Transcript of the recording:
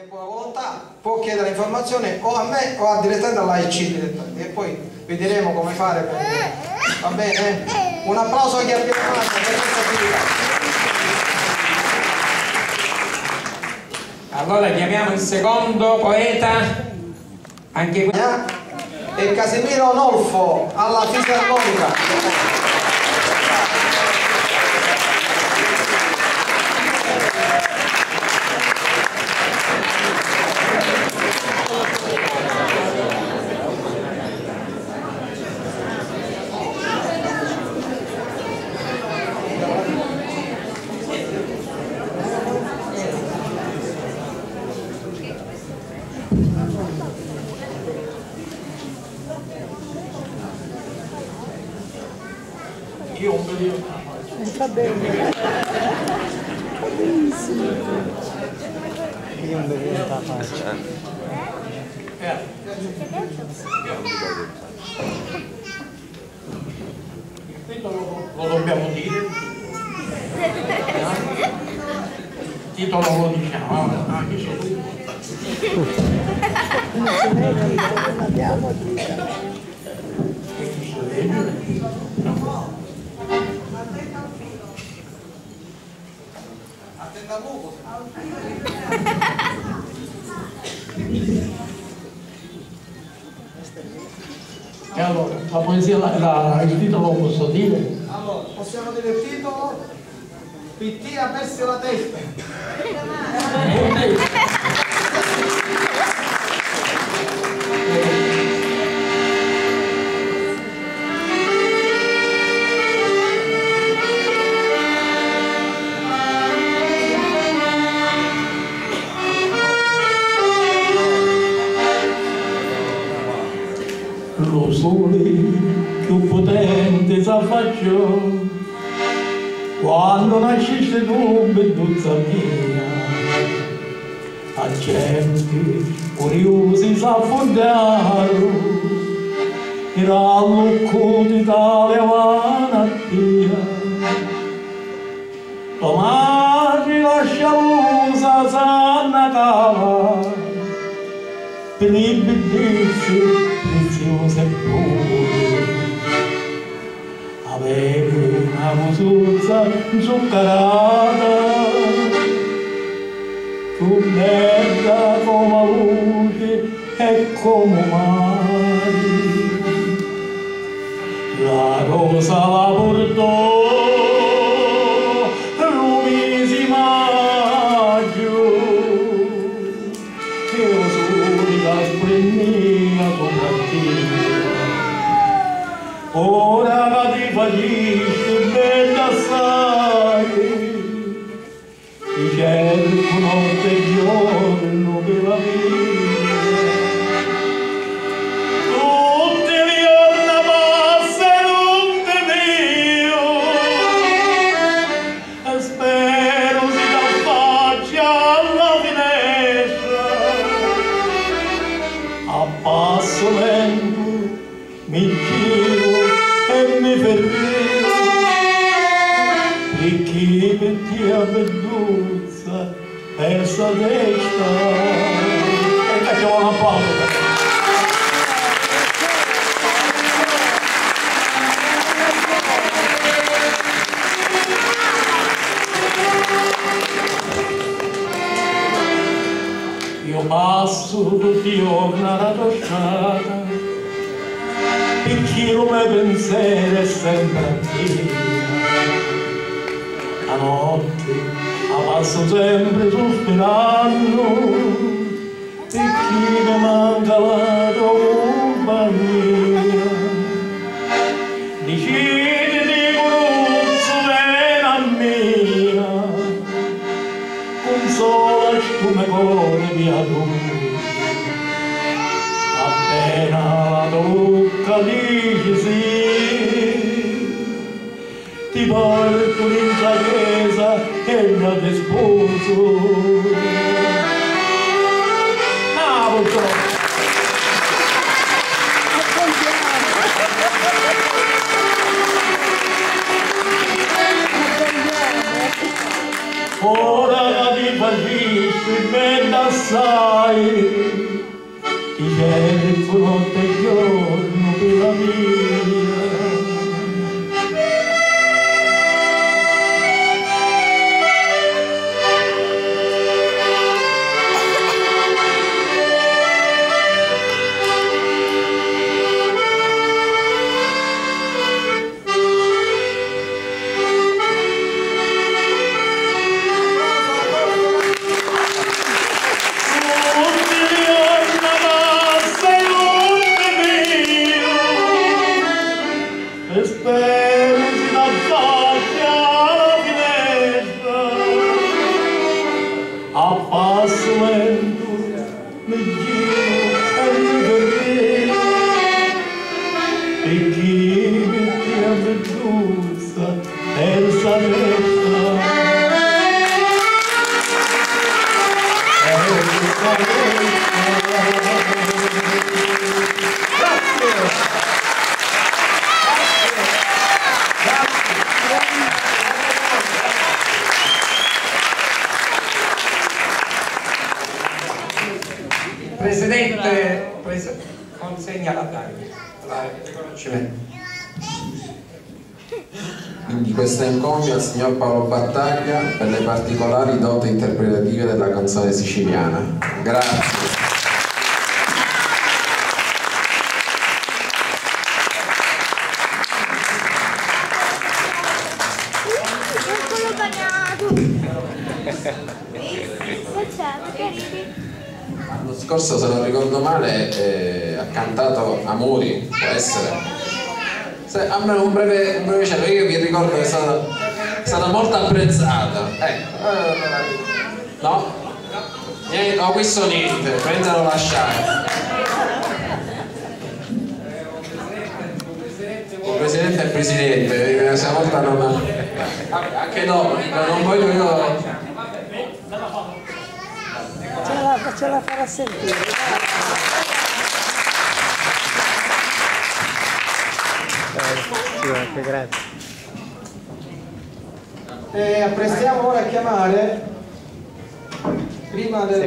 è buona volontà può chiedere informazioni o a me o direttamente all'AIC direttamente, e poi vedremo come fare per... va bene? Un applauso a chi ha firmato per questa attività. Allora chiamiamo il secondo poeta, anche qui, e Casimiro Onolfo alla fisarmonica. Io un periodo. Va bene. Va benissimo. Io non vedo la faccia. Il titolo lo dobbiamo dire? Il titolo lo diciamo. Che sono Non ce n'è vita, non abbiamo vita. Attenta al lupo. E allora, la poesia, il titolo lo posso dire? Allora, possiamo dire il titolo? PT ha perso la testa. Lo sole più potente s'affacciò quando nasciste tu, belluzza mia. A gente curiosi s'affondarono, era l'occo d'Italia vanattia. La madre lascialusa s'annatava per i bellezze preziose e pure. Avevo una musuzza zuccherata, più bella come luce e come mare. La rosa la portò lo mese di maggio, e lo sole la splendeva combattiva. Ora che ti facisce bella assai, ti cerco notte e giorno per la vita. Tutti i giorni passano per mio, e spero si t'affaccia alla finestra. A passo lento mi giro e mi fermo, e chi per te a belluzza persa testa. E facciamo una pausa. Io passo tutti i giorni alla toscata, e chi non mi pensiero è sempre a te. La notte la passo sempre sospirando, e chi mi manca la tua compagnia. Deciditi coruzzo vena mia, consola come cuore via tu. Appena la tocca dici sì, ti porto in chiesa e la ti sposo. Ora ti facisci bella sai, ti cerco notte e giorno per la mia. Presidente, consegna la riconoscimento. Quindi questa encomia al signor Paolo Battaglia per le particolari doti interpretative della canzone siciliana. Grazie. L'anno scorso, se non ricordo male, ha cantato Amori, può essere? Almeno un breve cenno, io vi ricordo che è stata molto apprezzata. Ecco. No? Niente, ho questo niente, prendelo lasciare. Il presidente è il presidente, questa volta non. Anche dopo, non voglio io. Ce la farà sentire. Grazie. Apprestiamo ora a chiamare prima della